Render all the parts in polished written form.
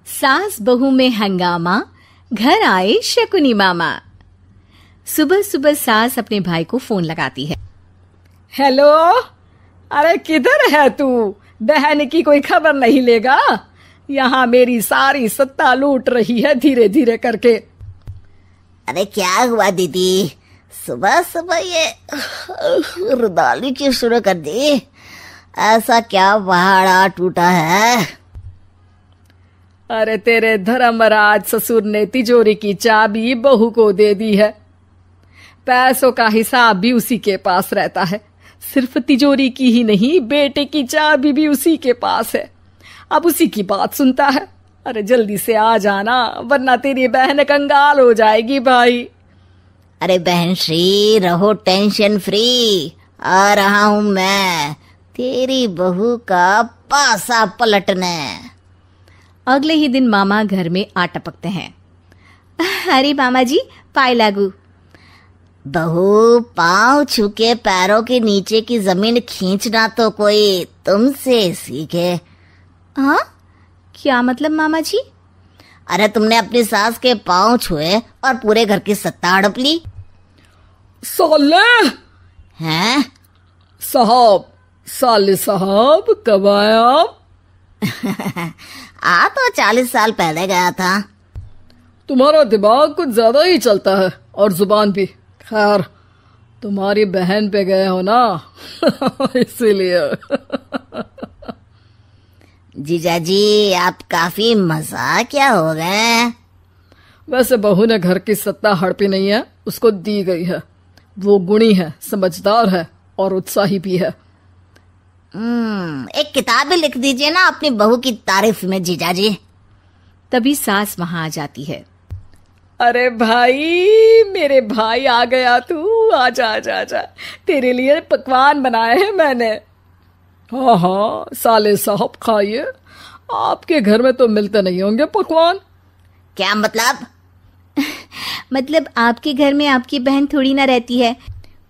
सास बहू में हंगामा, घर आए शकुनी मामा। सुबह सुबह सास अपने भाई को फोन लगाती है। हेलो, अरे किधर है तू? बहन की कोई खबर नहीं लेगा? यहाँ मेरी सारी सत्ता लूट रही है धीरे धीरे करके। अरे क्या हुआ दीदी, सुबह सुबह ये रुदाली क्यों शुरू कर दी? ऐसा क्या पहाड़ा टूटा है? अरे तेरे धर्मराज ससुर ने तिजोरी की चाबी बहू को दे दी है। पैसों का हिसाब भी उसी के पास रहता है। सिर्फ तिजोरी की ही नहीं, बेटे की चाबी भी उसी के पास है। अब उसी की बात सुनता है। अरे जल्दी से आ जाना, वरना तेरी बहन कंगाल हो जाएगी भाई। अरे बहन श्री, रहो टेंशन फ्री, आ रहा हूं मैं तेरी बहू का पासा पलटने। अगले ही दिन मामा घर में आ टपकते हैं। अरे मामा जी, पाए लागू। बहू, पाँव छू के पैरों के नीचे की जमीन खींचना तो कोई तुमसे सीखे। हाँ, क्या मतलब मामा जी? अरे तुमने अपनी सास के पाँव छुए और पूरे घर की सत्ता हड़प ली। साले हैं? साहब, साले साहब कब आए आप? आ तो 40 साल पहले गया था। तुम्हारा दिमाग कुछ ज्यादा ही चलता है और जुबान भी। खैर, तुम्हारी बहन पे गए हो ना इसीलिए। जीजाजी, आप काफी मजाकिया हो गए। वैसे बहू ने घर की सत्ता हड़पी नहीं है, उसको दी गई है। वो गुणी है, समझदार है और उत्साही भी है। एक किताब भी लिख दीजिए ना अपनी बहू की तारीफ में जीजाजी। तभी सास वहां आ जाती है। अरे भाई, मेरे भाई आ गया तू। आजा आजा आजा, तेरे लिए पकवान बनाए हैं मैंने। हाँ हाँ साले साहब, खाइए। आपके घर में तो मिलते नहीं होंगे पकवान। क्या मतलब? मतलब आपके घर में आपकी बहन थोड़ी ना रहती है,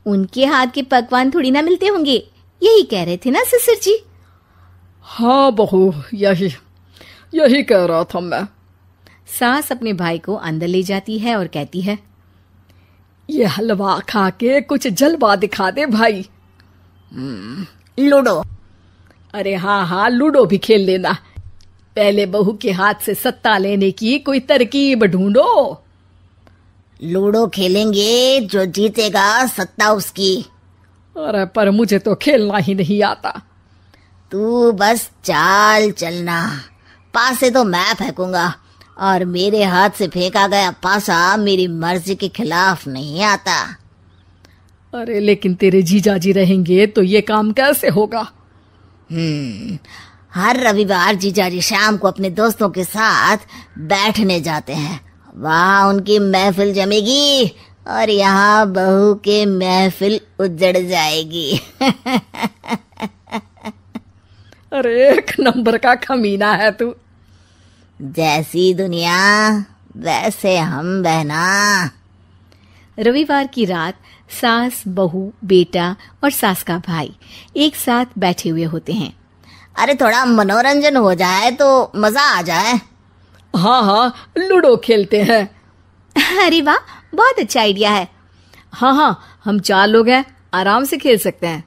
उनके हाथ के पकवान थोड़ी ना मिलते होंगे, यही कह रहे थे ना ससुर जी? हाँ बहू, यही कह रहा था मैं। सास अपने भाई को अंदर ले जाती है और कहती है, ये हलवा खा के कुछ जलवा दिखा दे भाई। लूडो? अरे हाँ हाँ, लूडो भी खेल लेना। पहले बहू के हाथ से सत्ता लेने की कोई तरकीब ढूंढो। लूडो खेलेंगे, जो जीतेगा सत्ता उसकी। अरे पर मुझे तो खेलना ही नहीं आता। तू बस चाल चलना, पासे तो मैं फेंकूंगा और मेरे हाथ से फेंका गया पासा मेरी मर्जी के खिलाफ नहीं आता। अरे लेकिन तेरे जीजाजी रहेंगे तो ये काम कैसे होगा? हर रविवार जीजाजी शाम को अपने दोस्तों के साथ बैठने जाते हैं। वहाँ उनकी महफिल जमेगी और यहाँ बहू के महफिल उजड़ जाएगी। अरे एक नंबर का कमीना है तू। जैसी दुनिया वैसे हम बहना। रविवार की रात सास, बहू, बेटा और सास का भाई एक साथ बैठे हुए होते हैं। अरे थोड़ा मनोरंजन हो जाए तो मजा आ जाए। हाँ हाँ, लूडो खेलते हैं। अरे वाह, बहुत अच्छा आइडिया है। हाँ हाँ, हम 4 लोग हैं, आराम से खेल सकते हैं।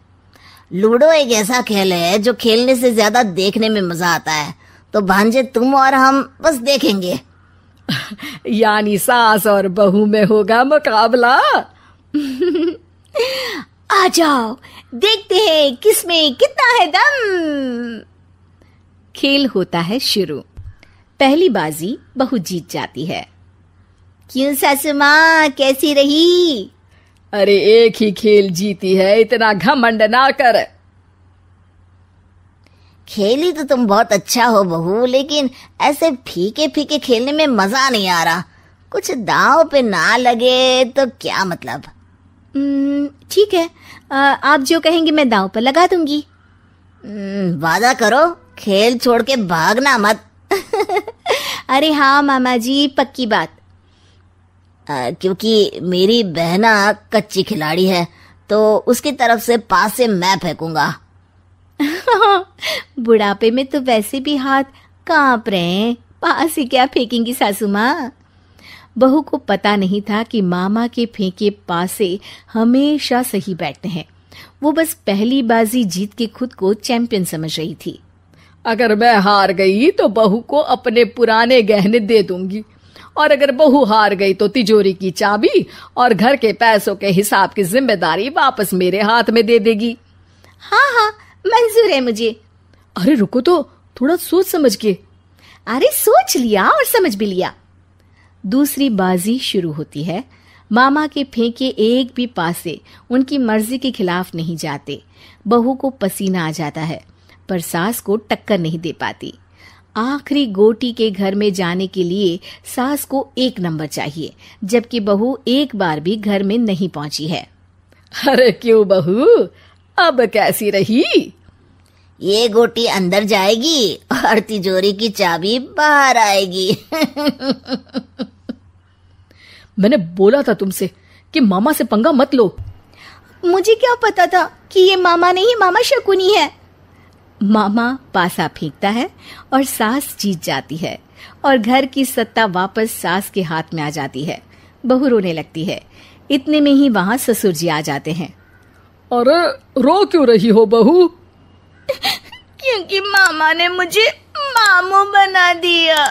लूडो एक ऐसा खेल है जो खेलने से ज्यादा देखने में मजा आता है। तो भांजे, तुम और हम बस देखेंगे। यानी सास और बहू में होगा मुकाबला। आ जाओ, देखते हैं किसमें कितना है दम। खेल होता है शुरू। पहली बाजी बहू जीत जाती है। क्यों सासू माँ, कैसी रही? अरे एक ही खेल जीती है, इतना घमंड ना कर। खेली तो तुम बहुत अच्छा हो बहू, लेकिन ऐसे फीके फीके खेलने में मजा नहीं आ रहा। कुछ दांव पे ना लगे तो क्या मतलब। ठीक है, आप जो कहेंगे मैं दांव पर लगा दूंगी। वादा करो, खेल छोड़ के भागना मत। अरे हाँ मामा जी, पक्की बात। क्योंकि मेरी बहना कच्ची खिलाड़ी है, तो उसकी तरफ से पास से मैं फेंकूंगा। बुढ़ापे में तो वैसे भी हाथ कांप रहे हैं, पास से क्या फेंकेंगी सासू माँ। बहू को पता नहीं था कि मामा के फेंके पासे हमेशा सही बैठते हैं। वो बस पहली बाजी जीत के खुद को चैंपियन समझ रही थी। अगर मैं हार गई तो बहू को अपने पुराने गहने दे दूंगी, और अगर बहू हार गई तो तिजोरी की चाबी और घर के पैसों के हिसाब की जिम्मेदारी वापस मेरे हाथ में दे देगी। हाँ हाँ, मंजूर है मुझे। अरे रुको तो, थोड़ा सोच समझ के। अरे सोच लिया और समझ भी लिया। दूसरी बाजी शुरू होती है। मामा के फेंके एक भी पासे उनकी मर्जी के खिलाफ नहीं जाते। बहू को पसीना आ जाता है, पर सास को टक्कर नहीं दे पाती। आखिरी गोटी के घर में जाने के लिए सास को 1 नंबर चाहिए, जबकि बहू एक बार भी घर में नहीं पहुंची है। अरे क्यों बहू, अब कैसी रही? ये गोटी अंदर जाएगी और तिजोरी की चाबी बाहर आएगी। मैंने बोला था तुमसे कि मामा से पंगा मत लो। मुझे क्या पता था कि ये मामा नहीं, मामा शकुनी है। मामा पासा फेंकता है और सास जीत जाती है और घर की सत्ता वापस सास के हाथ में आ जाती है। बहू रोने लगती है। इतने में ही वहां ससुर जी आ जाते हैं। अरे रो क्यों रही हो बहू? क्योंकि मामा ने मुझे मामू बना दिया।